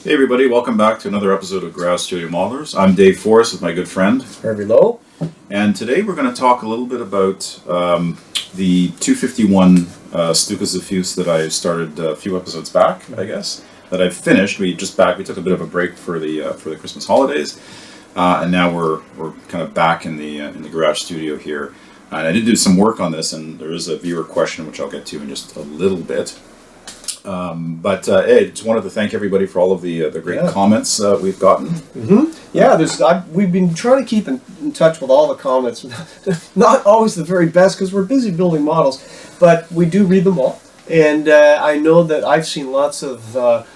Hey everybody, welcome back to another episode of Garage Studio Modelers. I'm Dave Forrest with my good friend Harvey Lowe. And today we're going to talk a little bit about the 251 Stuka Diffuse that I started a few episodes back, I guess, that I've finished. We took a bit of a break for the Christmas holidays, and now we're kind of back in the garage studio here. And I did do some work on this, and there is a viewer question which I'll get to in just a little bit. Hey, just wanted to thank everybody for all of the great comments we've gotten. Mm-hmm. Yeah, we've been trying to keep in touch with all the comments. Not always the very best because we're busy building models, but we do read them all. And I know that I've seen lots of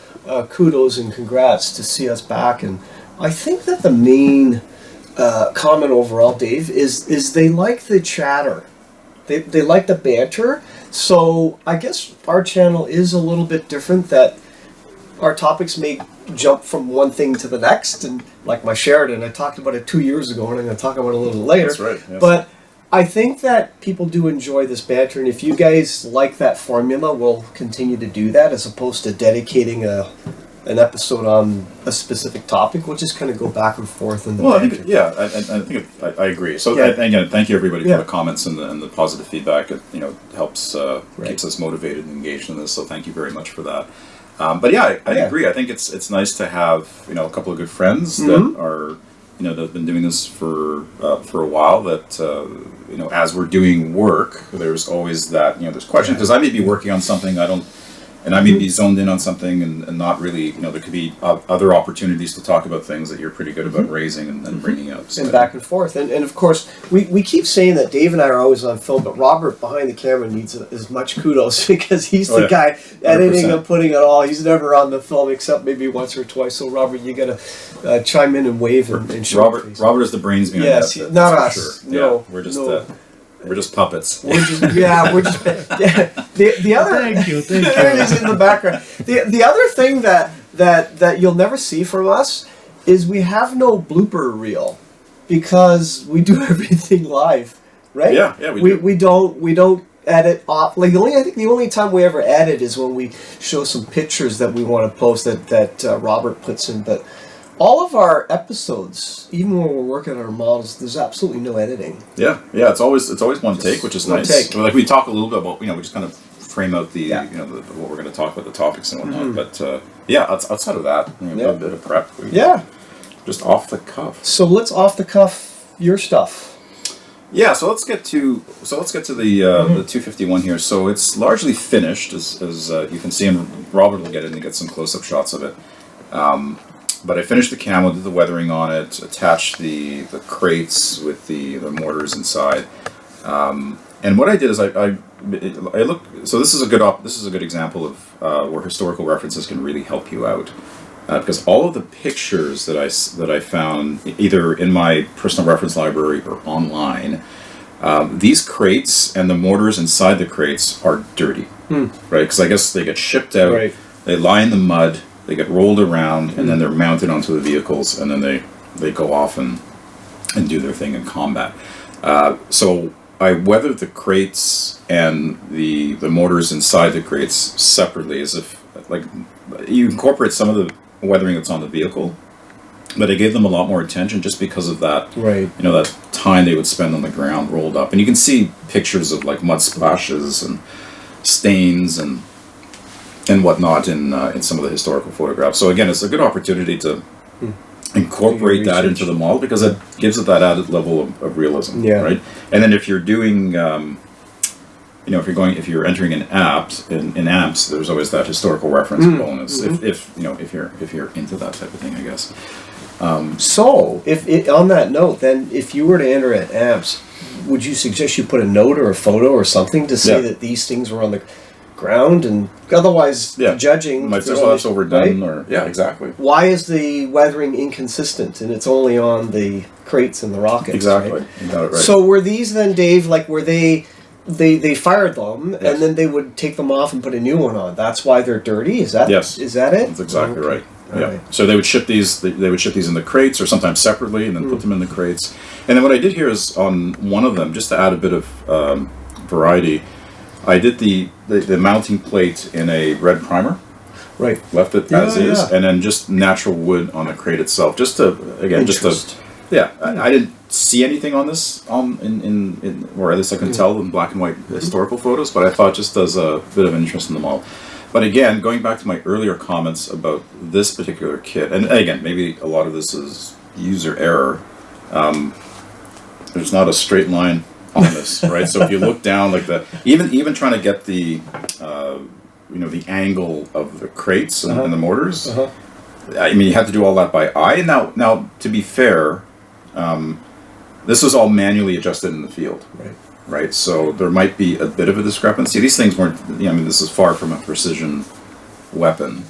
kudos and congrats to see us back. And I think that the main comment overall, Dave, is they like the chatter. They like the banter. So I guess our channel is a little bit different, that our topics may jump from one thing to the next. And like my Sheridan, I talked about it 2 years ago, and I'm going to talk about it a little later. That's right. Yes. But I think that people do enjoy this banter, and if you guys like that formula, we'll continue to do that, as opposed to dedicating an episode on a specific topic. We'll just kind of go back and forth in the banter. I agree. So again, thank you everybody for the comments and the positive feedback. It helps keeps us motivated and engaged in this. So thank you very much for that. I agree. I think it's nice to have a couple of good friends that are that have been doing this for a while. That as we're doing work, there's always that there's questions, because I may be working on something and I may be zoned in on something and not really, there could be other opportunities to talk about things that you're pretty good about raising and bringing up. So. And back and forth. And of course, we keep saying that Dave and I are always on film, but Robert behind the camera needs as much kudos because he's the guy editing 100%. And putting it all. He's never on the film except maybe once or twice. So Robert, you got to chime in and wave and show Robert is the brains behind that. Yes, not us. Sure. No, we're just... We're just puppets. The other thank you. He's in the background. The other thing that you'll never see from us is we have no blooper reel, because we do everything live, right? Yeah, we don't edit off. Like I think the only time we ever edit is when we show some pictures that we want to post that Robert puts in, but. All of our episodes, even when we're working on our models, there's absolutely no editing. Yeah, it's always one take, which is nice. Take. Like we talk a little bit about, we just kind of frame out the what we're going to talk about, the topics and whatnot. But outside of that, a bit of prep. Just off the cuff. So let's off the cuff your stuff. Yeah, so let's get to the 251 here. So it's largely finished, as you can see, and Robert will get in and get some close-up shots of it. But I finished the camo, did the weathering on it, attached the crates with the mortars inside, and what I did is I looked. So this is a good example of where historical references can really help you out, because all of the pictures that I found either in my personal reference library or online, these crates and the mortars inside the crates are dirty, right? Because I guess they get shipped out, they lie in the mud. They get rolled around, and then they're mounted onto the vehicles, and then they go off and do their thing in combat. So I weathered the crates and the mortars inside the crates separately, as if like you incorporate some of the weathering that's on the vehicle, but I gave them a lot more attention just because of that. That time they would spend on the ground rolled up, and you can see pictures of like mud splashes and stains and whatnot in some of the historical photographs. So again, it's a good opportunity to incorporate that into the model, because it gives it that added level of realism, right? And then if you're doing, if you're entering in amps, there's always that historical reference bonus. If you're into that type of thing, I guess. So if on that note, then if you were to enter at amps, would you suggest you put a note or a photo or something to say that these things were on the ground, and otherwise judging might say, well, that's overdone, right? Or exactly. Why is the weathering inconsistent and it's only on the crates and the rockets? Exactly. Right? You got it right. So were these then, Dave, like were they fired them and then they would take them off and put a new one on? That's why they're dirty? Is that is that it? That's exactly right. Right. So they would ship these. They would ship these in the crates, or sometimes separately, and then put them in the crates. And then what I did here is on one of them, just to add a bit of variety, I did the mounting plate in a red primer. Right. left it as is, and then just natural wood on the crate itself, just to I didn't see anything on this in or at least I can tell in black and white historical photos, but I thought just as a bit of interest in the model. But again, going back to my earlier comments about this particular kit, and again, maybe a lot of this is user error. There's not a straight line on this, right? So if you look down, like even trying to get the the angle of the crates and the mortars. I mean, you have to do all that by eye. Now, to be fair, this was all manually adjusted in the field. Right. So there might be a bit of a discrepancy. These things weren't. This is far from a precision weapon.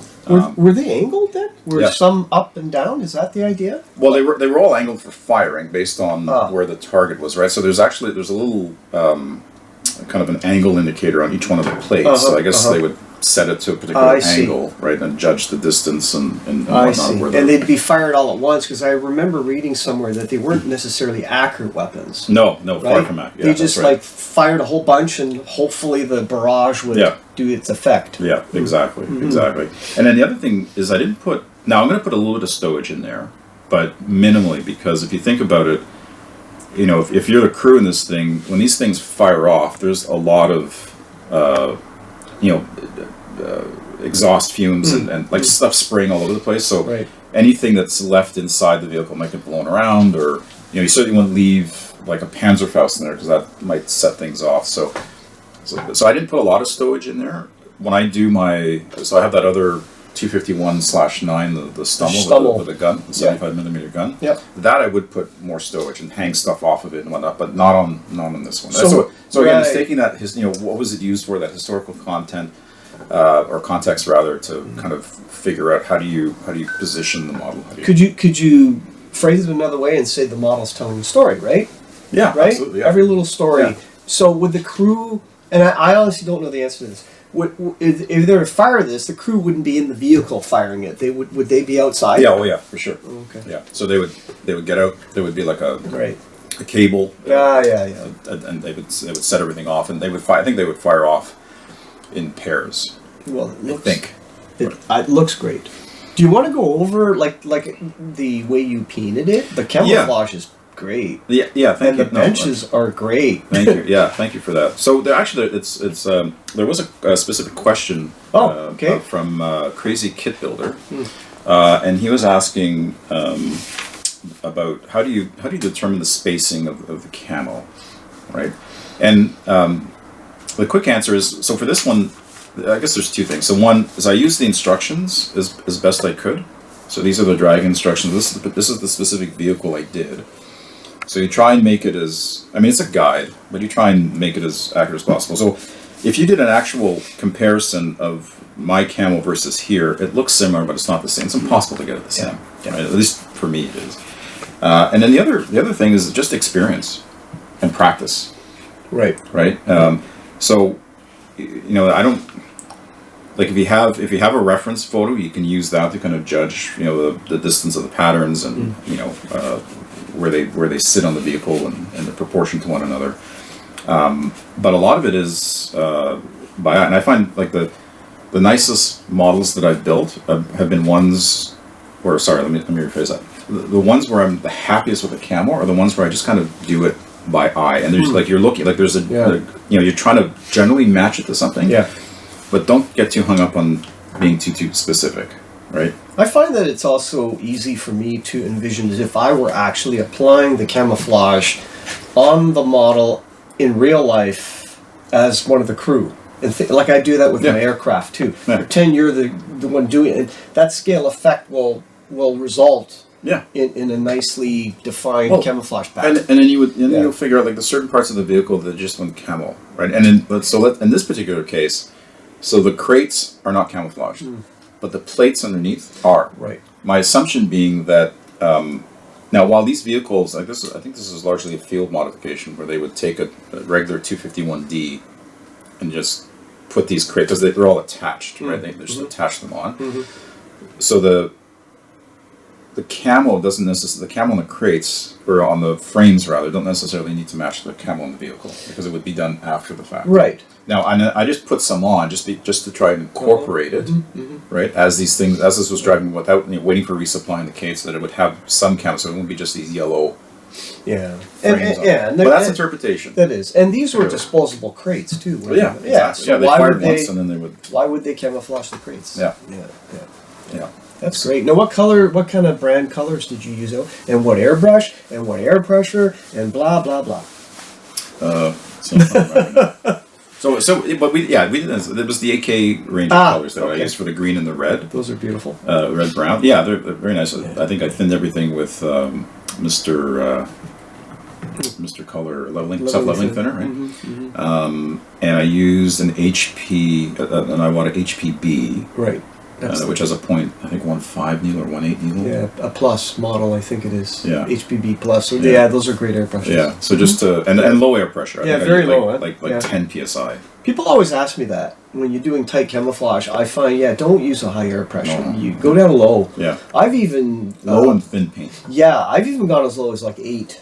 Were they angled then? Were some up and down? Is that the idea? Well, they were all angled for firing based on where the target was. Right. So there's a little kind of an angle indicator on each one of the plates. So I guess they would set it to a particular angle, right, and judge the distance and whatnot. And they'd be fired all at once, because I remember reading somewhere that they weren't necessarily accurate weapons. No, far from accurate. They just fired a whole bunch, and hopefully the barrage would do its effect. Yeah, exactly. And then the other thing is I didn't put. Now I'm going to put a little bit of stowage in there, but minimally, because if you think about it, if you're the crew in this thing, when these things fire off, there's a lot of exhaust fumes and like stuff spraying all over the place. So anything that's left inside the vehicle might get blown around, or you certainly wouldn't leave like a Panzerfaust in there, because that might set things off. So I didn't put a lot of stowage in there. When I do so I have that other 251/9, the Stummel with a gun, the 75mm gun. That I would put more stowage and hang stuff off of it and whatnot, but not on this one. So again, it's taking that what was it used for, that historical content or context rather, to kind of figure out how do you position the model. Could you phrase it another way and say the model's telling the story, right? Yeah, right. Absolutely, yeah. Every little story. Yeah. So would the crew? And I honestly don't know the answer to this. If they were to fire this, the crew wouldn't be in the vehicle firing it. Would they be outside? Yeah, for sure. Okay. Yeah. So they would get out. There would be like a cable. And they would set everything off, and they would fire. I think they would fire off in pairs. Well, it looks great. Do you want to go over like the way you painted it? The camouflage is great. Yeah. Thank you. The benches are great. Thank you. Yeah, thank you for that. So there was a specific question. From Crazy Kit Builder, and he was asking about how do you determine the spacing of the camo, right? And the quick answer is, so for this one, I guess there's two things. So one is I used the instructions as best I could. So these are the drag instructions. This is the specific vehicle I did. So you try and make it it's a guide, but you try and make it as accurate as possible. So if you did an actual comparison of my camo versus here, it looks similar, but it's not the same. It's impossible to get it the same. Yeah. Right? At least for me it is. And then the other thing is just experience and practice. Right. So I don't like if you have a reference photo, you can use that to kind of judge the distance of the patterns and where they sit on the vehicle and the proportion to one another. But a lot of it is by eye, and I find like the nicest models that I've built have been ones where, sorry, let me rephrase that. The ones where I'm the happiest with the camo are the ones where I just kind of do it by eye, and there's like you're looking like there's you're trying to generally match it to something, but don't get too hung up on being too specific, right? I find that it's also easy for me to envision as if I were actually applying the camouflage on the model in real life as one of the crew. And like I do that with my aircraft too. Pretend you're the one doing it, and that scale effect will result in a nicely defined camouflage pattern. And then you'll figure out like the certain parts of the vehicle that just went camo, right? And then in this particular case, so the crates are not camouflaged, but the plates underneath are. Right. My assumption being that now while these vehicles, I think this is largely a field modification where they would take a regular 251D and just put these crates, because they're all attached, right? They just attach them on. So the camo doesn't necessarily, the camo on the crates, or on the frames rather, don't necessarily need to match the camo in the vehicle, because it would be done after the fact. Right. Now, I just put some on just to try and incorporate it, right? As this was driving without waiting for resupply in the case, that it would have some camo, so it wouldn't be just these yellow. Yeah, frames on it. But that's interpretation. That is, and these were disposable crates too. Well, yeah, yeah. exactly. So Yeah, they why fired would they? once and then they would. Why would they camouflage the crates? Yeah. Yeah. That's great. Now, what kind of brand colors did you use? And what airbrush? And what air pressure? And blah blah blah. But we did this. It was the AK range of colors that I used for the green and the red. Those are beautiful. Red brown. Yeah, they're very nice. I think I thinned everything with Mr. Color self-leveling thinner, right? And I used an HP, and I wanted HPB, right? Which has a point, I think 1.5 needle or 1.8 needle. Yeah, a plus model, I think it is. Yeah. HPB plus. So yeah, those are great air pressures. Yeah. So just and low air pressure. Yeah, very low. Like 10 psi. People always ask me that when you're doing tight camouflage. I find don't use a high air pressure. No. You go down low. Yeah. I've even low and thin paint. Yeah, I've even gone as low as like 8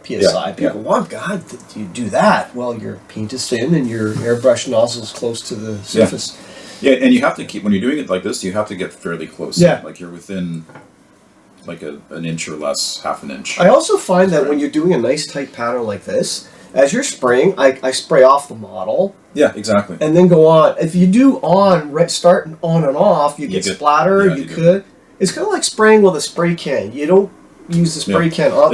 psi. People, oh God, you do that? Well, your paint is thin and your airbrush nozzle is close to the surface. Yeah, and you have to keep, when you're doing it like this, you have to get fairly close. Yeah. Like you're within like an inch or less, half an inch. I also find that when you're doing a nice tight pattern like this, as you're spraying, I spray off the model. Yeah, exactly. And then go on. If you do start on and off, you get splatter. Yeah, you could. It's kind of like spraying with a spray can. You don't use the spray can off.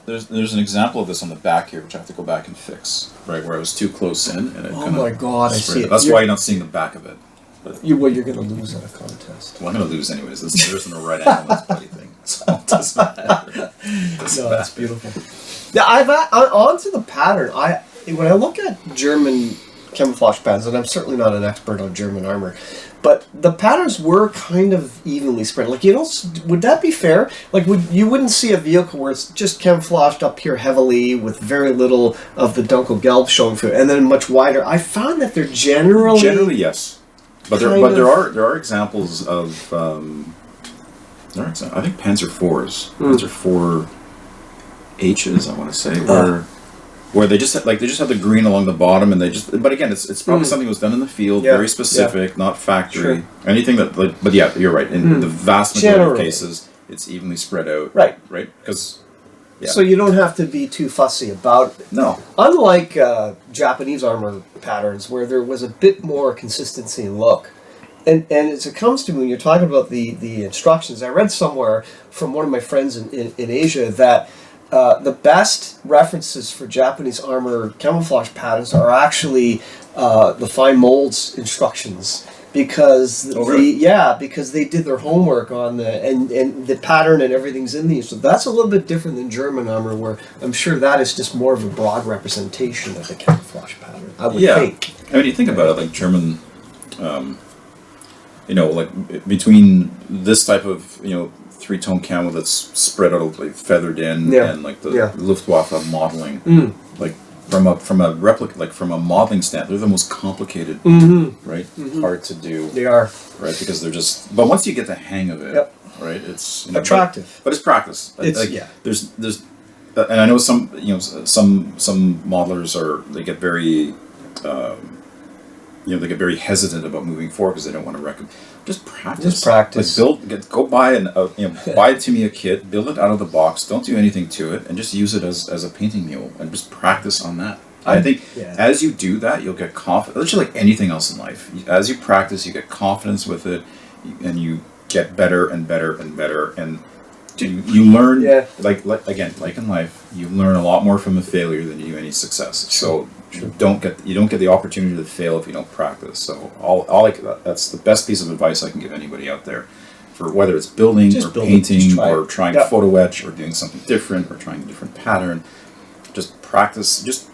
There's an example of this on the back here, which I have to go back and fix. Right where I was too close in, and it my God, I see it. That's why you're not seeing the back of it. But you're going to lose at a contest. Well, I'm going to lose anyways. There isn't a right angle on this bloody thing, so it doesn't matter. That's beautiful. Yeah, onto the pattern. When I look at German camouflage patterns, and I'm certainly not an expert on German armor, but the patterns were kind of evenly spread. Like, would that be fair? Like, you wouldn't see a vehicle where it's just camouflaged up here heavily with very little of the Dunkelgelb showing through, and then much wider. I found that they're generally yes, but there are examples of I think Panzer IVs, Panzer IV H's, I want to say, where they just have the green along the bottom, and but again, it's probably something that was done in the field, very specific, not factory. Sure. Anything that, but yeah, you're right. In the vast majority of cases, it's evenly spread out. Right. Because. Yeah. So you don't have to be too fussy about it. No. Unlike Japanese armor patterns, where there was a bit more consistency in look. And as it comes to me, when you're talking about the instructions, I read somewhere from one of my friends in Asia that the best references for Japanese armor camouflage patterns are actually the fine molds instructions, because because they did their homework on and the pattern and everything's in these. So that's a little bit different than German armor, where I'm sure that is just more of a broad representation of the camouflage pattern. I would think. I mean, you think about it, like German. Like between this type of three-tone camo that's spread out, like feathered in, and like the Luftwaffe modeling, like from a replica, like from a modeling standpoint, they're the most complicated, right? Hard to do. They are, right, because they're just. But once you get the hang of it, right, it's attractive. But it's practice. There's, and I know some modelers they get very. They get very hesitant about moving forward because they don't want to recommend. Just practice. Just practice. Like go buy buy a Tamiya kit, build it out of the box. Don't do anything to it, and just use it as a painting mule, and just practice on that. I think as you do that, you'll get confidence. It's like anything else in life. As you practice, you get confidence with it, and you get better and better and better, and you learn. Like in life, you learn a lot more from a failure than you do any success. So. You don't get the opportunity to fail if you don't practice. So that's the best piece of advice I can give anybody out there, for whether it's building or painting or trying to photo etch or doing something different or trying a different pattern. Just practice. Just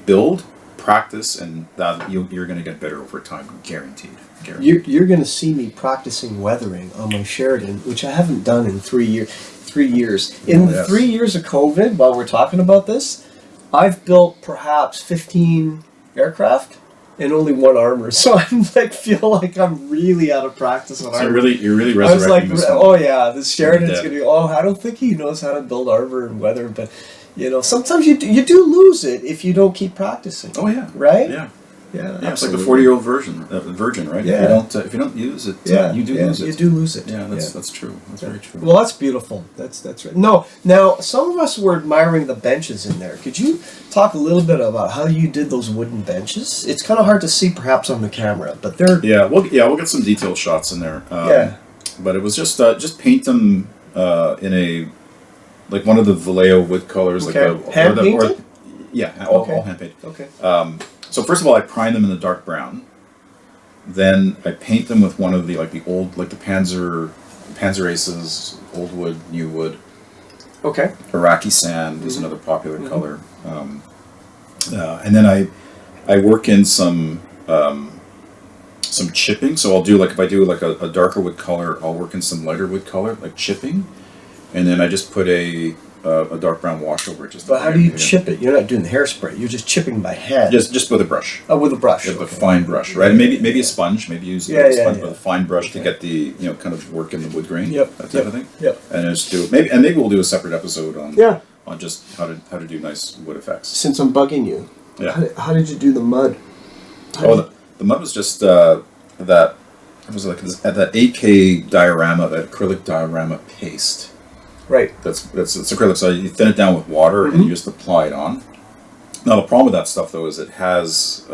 build, practice, and that you're going to get better over time, guaranteed. You're going to see me practicing weathering on my Sheridan, which I haven't done in 3 years. 3 years. In 3 years of COVID, while we're talking about this, I've built perhaps 15 aircraft and only one armor, so feel like I'm really out of practice on armor. You're really resurrecting this one. Oh yeah, this Sheridan's going to be. Oh, I don't think he knows how to build armor and weather, but sometimes you do lose it if you don't keep practicing. Oh yeah, right? Yeah. Yeah, it's like the 40-year-old virgin, right? Yeah. If you don't use it, Yeah, you do lose it. You do lose it. Yeah, that's true. That's very true. Well, that's beautiful. That's right. No, now some of us were admiring the benches in there. Could you talk a little bit about how you did those wooden benches? It's kind of hard to see perhaps on the camera, but they're we'll get some detailed shots in there. But it was just paint them in a like one of the Vallejo wood colors, okay. like hand painted. All hand painted. Okay. So first of all, I prime them in the dark brown. Then I paint them with one of the old the Panzer Aces, old wood, new wood. Okay. Iraqi sand is another popular color. And then I work in some chipping. So I'll do if I do a darker wood color, I'll work in some lighter wood color, like chipping, and then I just put a dark brown wash over it. But how do you chip it? You're not doing the hairspray. You're just chipping by hand. Just with a brush. Oh, with a brush. With a fine brush, right? And maybe a sponge. Maybe use a sponge with a fine brush to get the kind of work in the wood grain. That type of thing. Yep. And just do maybe we'll do a separate episode on just how to do nice wood effects. Since I'm bugging you, how did you do the mud? The mud was just that it was like that 8K diorama, that acrylic diorama paste. Right. It's acrylic, so you thin it down with water and you just apply it on. Now the problem with that stuff though is it has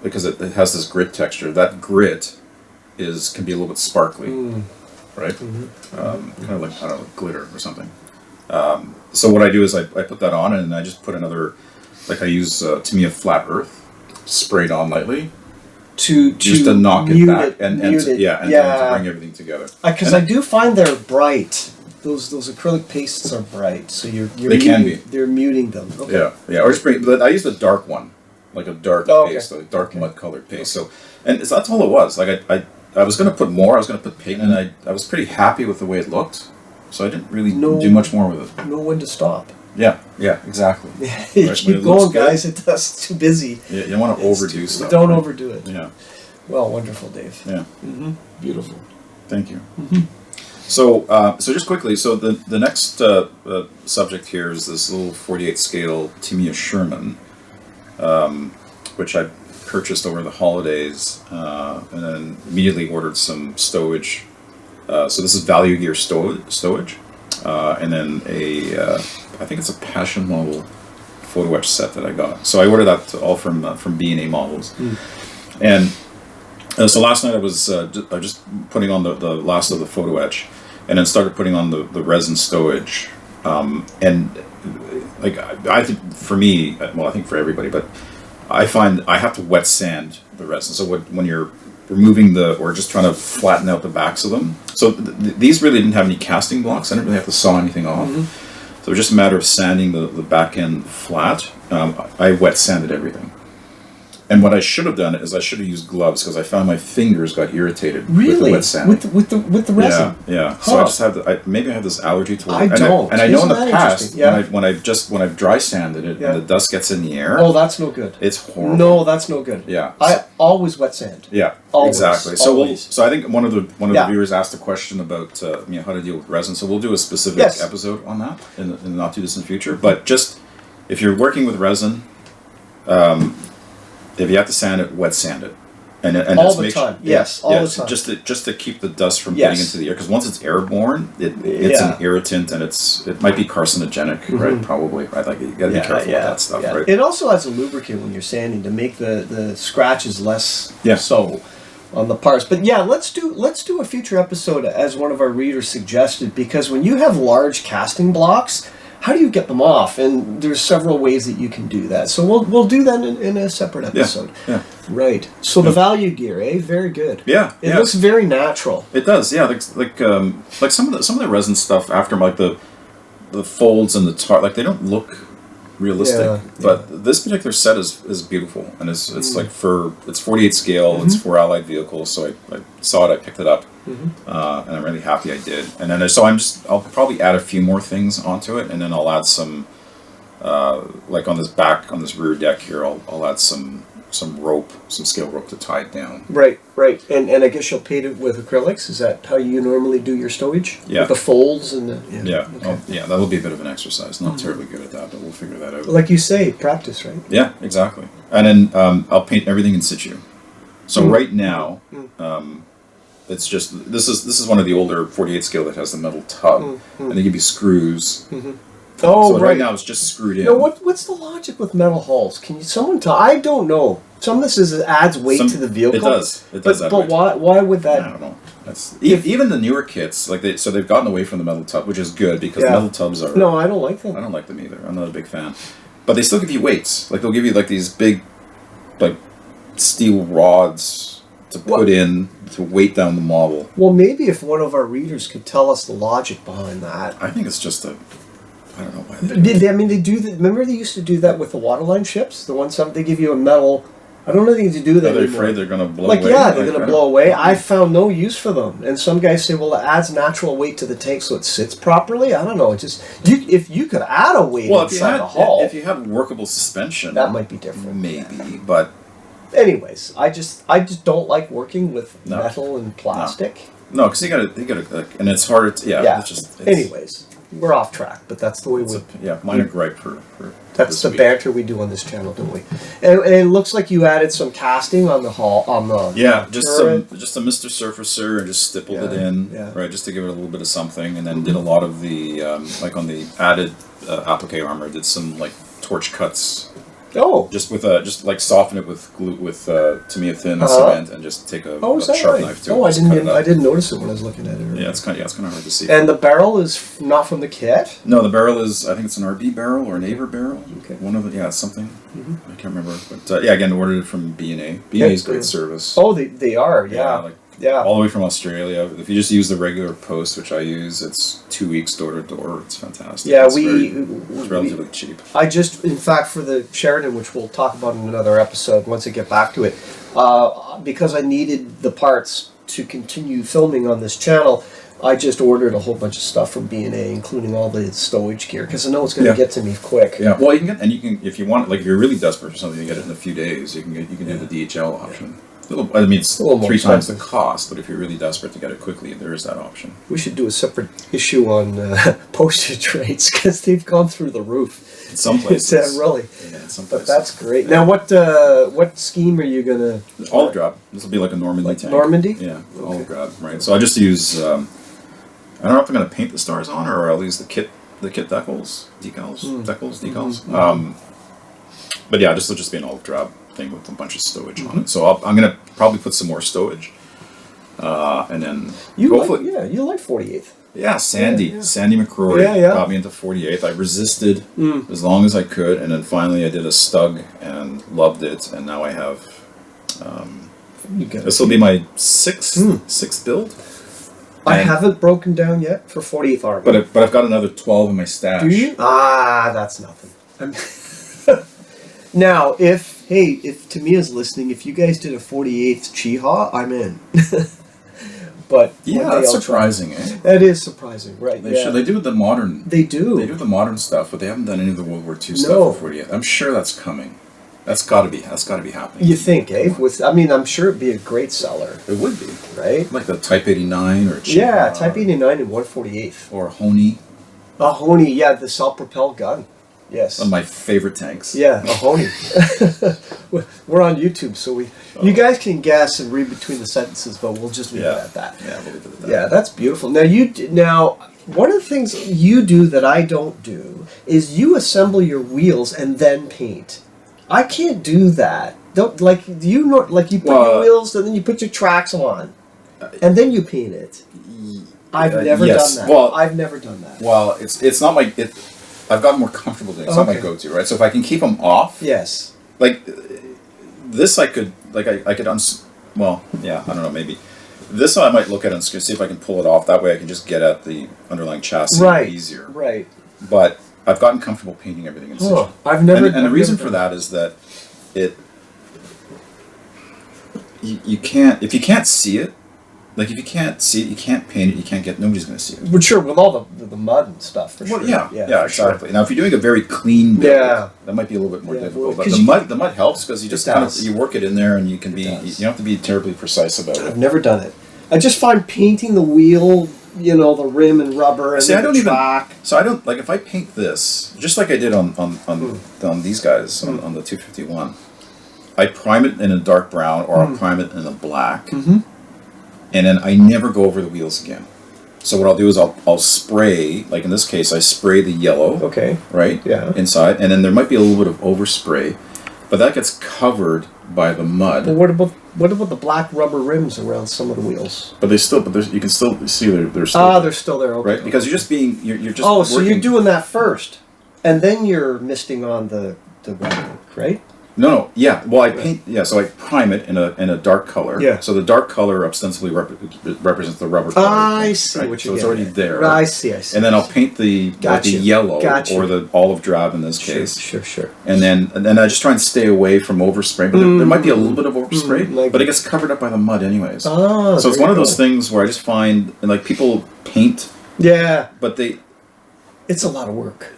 because it has this grit texture. That grit can be a little bit sparkly, right? Kind of like glitter or something. So what I do is I put that on and I just put another I use Tamiya flat earth, spray it on lightly. Just to knock it back and to bring everything together. Because I do find they're bright. Those acrylic pastes are bright, so they're muting them. Okay. Yeah. Or just I use the dark one, like a dark paste, a dark mud colored paste. So that's all it was. Like I was going to put more. I was going to put paint, and I was pretty happy with the way it looked. So I didn't really do much more with it. Know when to stop. Yeah, exactly. Keep going, guys. It's too busy. Yeah, you don't want to overdo stuff. Don't overdo it. Yeah. Well, wonderful, Dave. Yeah. Beautiful. Thank you. So just quickly, so the next subject here is this little 48 scale Tamiya Sherman, which I purchased over the holidays, and then immediately ordered some stowage. So this is Value Gear stowage, and then I think it's a Passion Model photo etch set that I got. So I ordered that all from B&A Models, and so last night I was just putting on the last of the photo etch, and then started putting on the resin stowage, and I think for me, well I think for everybody, but I find I have to wet sand the resin. So when you're removing or just trying to flatten out the backs of them. So these really didn't have any casting blocks. I didn't really have to saw anything off. So it was just a matter of sanding the back end flat. I wet sanded everything. And what I should have done is I should have used gloves because I found my fingers got irritated with the wet sanding. With the resin. Yeah. So I just have maybe I have this allergy to it. I don't. And I know in the past when I've dry sanded it and the dust gets in the air. Oh, that's no good. It's horrible. No, that's no good. Yeah. I always wet sand. Yeah. Always, exactly. So I think one of the viewers asked a question about how to deal with resin. So we'll do a specific episode on that in the not too distant future. But just if you're working with resin. If you have to sand it, wet sand it, and all the time. Yes, all the time. Just to keep the dust from getting into the air, because once it's airborne, it's an irritant and it might be carcinogenic, right? Probably, right? Like you got to be careful with that stuff, right? It also has a lubricant when you're sanding to make the scratches less so on the parts. But let's do a future episode as one of our readers suggested, because when you have large casting blocks, how do you get them off? And there's several ways that you can do that. So we'll do that in a separate episode. Yeah. Right. So the Value Gear, very good. Yeah. It looks very natural. It does. Yeah. Like some of the resin stuff after the folds and the tar, they don't look realistic. But this particular set is beautiful, and it's like it's 48 scale. It's 4 Allied vehicles. So I saw it. I picked it up. And I'm really happy I did. And then I'll probably add a few more things onto it, and then I'll add some on this rear deck here. I'll add some rope, some scale rope to tie it down. Right. And I guess you'll paint it with acrylics. Is that how you normally do your stowage? Yeah. With the folds and the Okay. That'll be a bit of an exercise. Not terribly good at that, but we'll figure that out. Like you say, practice, right? Yeah, exactly. And then I'll paint everything in situ. So right now, it's just this is one of the older 48 scale that has the metal tub, and they give you screws. Oh, so right now it's just screwed in. Now, what's the logic with metal hulls? Can you someone tell? I don't know. Some of this adds weight to the vehicle. It does. It does. But why would that? I don't know. That's even the newer kits, like they've gotten away from the metal tub, which is good because metal tubs are. No, I don't like them. I don't like them either. I'm not a big fan. But they still give you weights. Like they'll give you like these big, like steel rods to put in to weight down the model. Well, maybe if one of our readers could tell us the logic behind that. I think it's just I don't know why they do it. I mean, they do that. Remember, they used to do that with the waterline ships. The ones they give you a metal. I don't know anything to do with that. Are they anymore. afraid they're going to blow like, away? yeah, they're going to blow away. I found no use for them. And some guys say, well, it adds natural weight to the tank so it sits properly. I don't know. It just if you could add a weight inside the hull, if you had workable suspension, that might be different. Maybe, but anyways, I just don't like working with metal and plastic. No, because you gotta, and it's harder. Anyways, we're off track, but that's the way minor gripe for that's the banter we do on this channel, don't we? And it looks like you added some casting on the hull just a Mr. Surfacer and just stippled it in, right, just to give it a little bit of something, and then did a lot of the like on the added applique armor, did some like torch cuts. Oh, just like soften it with glue Tamiya thin cement, and just take a sharp knife to it. Oh, I didn't notice it when I was looking at it. Earlier. Yeah, it's kind of hard to see. And the barrel is not from the kit. No, the barrel is, I think it's an RB barrel or an Aver barrel. Okay, one of the it's something. I can't remember, but again, ordered it from B&A. B&A's great service. Oh, they are, all the way from Australia. If you just use the regular post, which I use, it's 2 weeks door to door. It's fantastic. Yeah, it's relatively cheap. I just, in fact, for the Sheridan, which we'll talk about in another episode once I get back to it, because I needed the parts to continue filming on this channel, I just ordered a whole bunch of stuff from B&A, including all the stowage gear, because I know it's going to get to me quick. Yeah, well, you can if you want, like, if you're really desperate for something, you get it in a few days. You can do the DHL option. It's 3 times the cost, but if you're really desperate to get it quickly, there is that option. We should do a separate issue on postage rates because they've gone through the roof. In some places. Really. Yeah, in some places. But that's great. Now, what scheme are you going to... Olive drop. This will be like a Normandy tank. Normandy? Yeah, olive drop, right. So I just use... I don't know if I'm going to paint the stars on, or I'll use the kit decals. But yeah, this will just be an olive drop thing with a bunch of stowage on it. So I'm going to probably put some more stowage, and then you like 48th. Yeah, Sandy McCrory got me into 48th. I resisted as long as I could, and then finally I did a Stug and loved it, and now I have this will be my sixth build. I haven't broken down yet for 48th Army. But I've got another 12 in my stash. Do you? That's nothing. Now, if Tamiya's listening, if you guys did a 48th Chiha, I'm in. But yeah, that's surprising, eh? That is surprising, right? They do the modern. They do. They do the modern stuff, but they haven't done any of the World War II stuff for 48th. I'm sure that's coming. That's got to be happening. You think, eh? I'm sure it'd be a great seller. It would be, right? Like the Type 89 or Chiha. Yeah, Type 89 and 148th. Or a Honey. A Honey, the self-propelled gun. Yes. One of my favorite tanks. Yeah, a Honey. We're on YouTube, so you guys can guess and read between the sentences, but we'll just leave it at that. Yeah, we'll leave it at that. Yeah, that's beautiful. Now, one of the things you do that I don't do is you assemble your wheels and then paint. I can't do that. You put your wheels and then you put your tracks on, and then you paint it. I've never done that. Well, I've never done that. Well, it's not my. I've gotten more comfortable doing it. It's not my go-to, right? So if I can keep them off, yes. Like this, I could I could well, yeah, I don't know, maybe this I might look at and see if I can pull it off. That way, I can just get at the underlying chassis easier. Right. But I've gotten comfortable painting everything in situ. I've never. And the reason for that is that you can't, if you can't see it. Like, if you can't see it, you can't paint it, you can't get, nobody's going to see it. But sure, with all the mud and stuff, for sure. Yeah, exactly. Sure. Now, if you're doing a very clean build, that might be a little bit more difficult. But the mud helps because you just you work it in there and you can you don't have to be terribly precise about it. I've never done it. I just find painting the wheel, the rim and rubber and the track. So I don't, if I paint this, just like I did on these guys, on the 251, I prime it in a dark brown, or I'll prime it in a black, Mm-hmm. and then I never go over the wheels again. So what I'll do is I'll spray, like in this case, I spray the yellow, Okay. right, Yeah. inside, and then there might be a little bit of overspray, but that gets covered by the mud. But what about the black rubber rims around some of the wheels? But you can still see they're still Ah, they're still there. Okay. right, because you're just Oh, so you're working- doing that first, and then you're misting on the webbing, right? No, yeah. Well, I paint. Yeah, so I prime it in a dark color. Yeah. So the dark color ostensibly represents the rubber color. I see right? what So you're it's getting already at. there. Right, I see. And then I'll paint the Gotcha. yellow Gotcha. or the olive drab in this case. Sure. And then I just try and stay away from overspray. But there might be a little bit of overspray, but it gets covered up by the mud anyways. Ah, so it's one of those things where I just find, and like, people paint, Yeah, but it's a lot of work.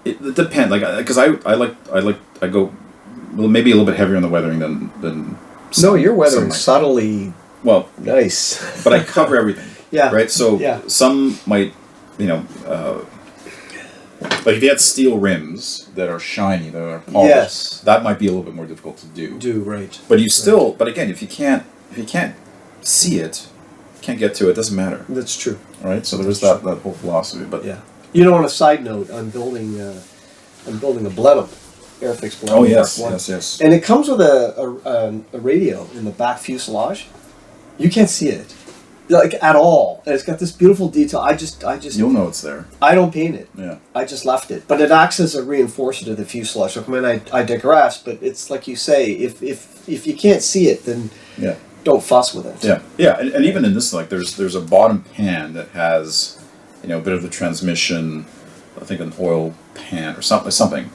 it depends. Like, because I go. Well, maybe a little bit heavier on the weathering than No, you're weathering some might. subtly Well, nice. but I cover everything. Yeah. Right. So Yeah. some might, like if you had steel rims that are shiny, that are polished, Yes. that might be a little bit more difficult to do. Right. But you still, but again, if you can't see it, can't get to it, doesn't matter. That's true. All right. So there's that whole philosophy. But Yeah. You know, on a side note, I'm building a Blenheim, Airfix Blenheim. oh yes, Mark I. yes. And it comes with a radio in the back fuselage. You can't see it, like, at all. And it's got this beautiful detail. I just You'll know it's there. I don't paint it. Yeah. I just left it. But it acts as a reinforcer to the fuselage. So, I mean, I digress, but it's like you say, if you can't see it, then Yeah. don't fuss with it. Yeah, and even in this, like, there's a bottom pan that has, a bit of the transmission, I think an oil pan or something,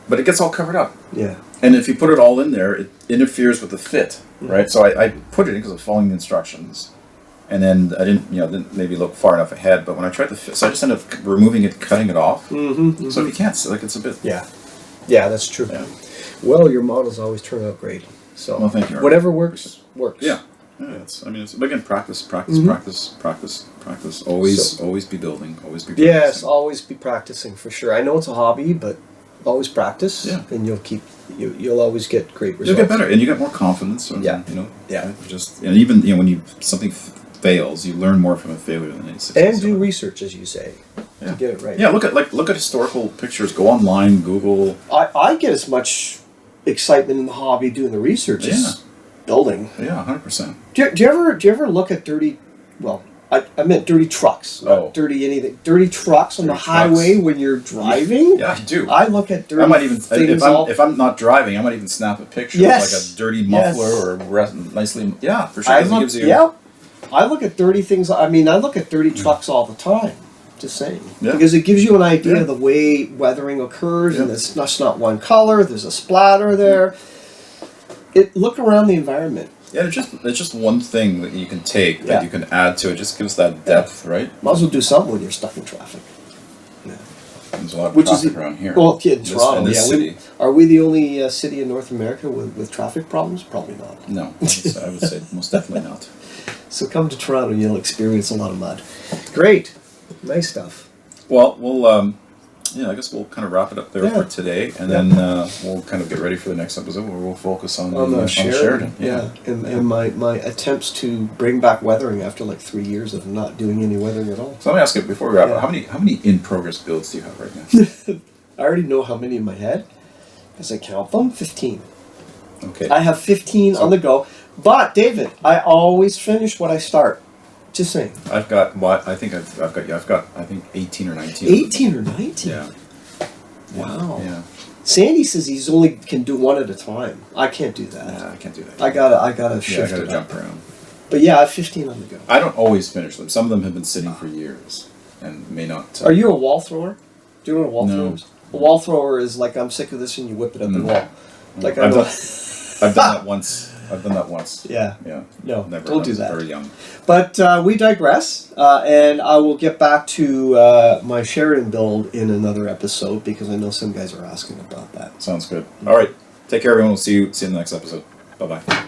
but it gets all covered up. Yeah. And if you put it all in there, it interferes with the fit, right? So I put it in because I was following the instructions, and then I didn't maybe look far enough ahead. But when I tried to fit, so I just ended up removing it, cutting it off. Mm-hmm. So if you can't see, like, it's a bit. Yeah. Yeah, that's true. Yeah. Well, your models always turn out great. So Well, thank you. whatever works. Yeah. It's again, practice. Always be building. Always be practicing. Yes, always be practicing for sure. I know it's a hobby, but always practice, and you'll always get great results. You'll get better, and you get more confidence. And, Yeah. right? Just, and even when something fails, you learn more from a failure than any success. And do research, as you say, to get it right. Yeah, look at historical pictures. Go online, Google. I get as much excitement in the hobby doing the research as building. Yeah, 100%. Do you ever look at dirty? Well, I meant dirty trucks, not dirty anything. Dirty trucks on the highway when you're driving. Yeah, I do. I look at dirty. I might even things if I'm not driving, I might even snap a picture of like a dirty muffler or nicely. Yeah, for sure. It gives you. I look at dirty things. I mean, I look at dirty trucks all the time. Just saying, Yeah. because it gives you an idea of the way weathering occurs, and it's not one color. There's a splatter there. Look around the environment. Yeah, it's just one thing that you can take that you can add to it. Just gives that depth, right? Might as well do something when you're stuck in traffic. There's a lot of traffic around here. Well, in Toronto, in this city. Are we the only city in North America with traffic problems? Probably not. No, I would say most definitely not. So come to Toronto and you'll experience a lot of mud. Great. Nice stuff. Well, I guess we'll kind of wrap it up there for today, and then we'll kind of get ready for the next episode where we'll focus on the Sheridan. Yeah. And my attempts to bring back weathering after like 3 years of not doing any weathering at all. So let me ask you before we wrap up, how many in progress builds do you have right now? I already know how many in my head, because I count them. 15. Okay. I have 15 on the go. But David, I always finish what I start. Just saying. I've got 18 or 19. 18 or 19? Yeah. Wow. Yeah. Sandy says he's only can do one at a time. I can't do that. Nah, I can't do that. I gotta shift I gotta it jump up. around. But yeah, I have 15 on the go. I don't always finish them. Some of them have been sitting for years and may not. Are you a wall thrower? Do you know what a wall No. thrower is? A wall thrower is like, I'm sick of this, and you whip it at the wall. Like I've done that once. Yeah. Yeah. No, Never. don't I do was that. Very young. But we digress, and I will get back to my Sheridan build in another episode, because I know some guys are asking about that. Sounds good. All right. Take care, everyone. We'll see you in the next episode. Bye bye.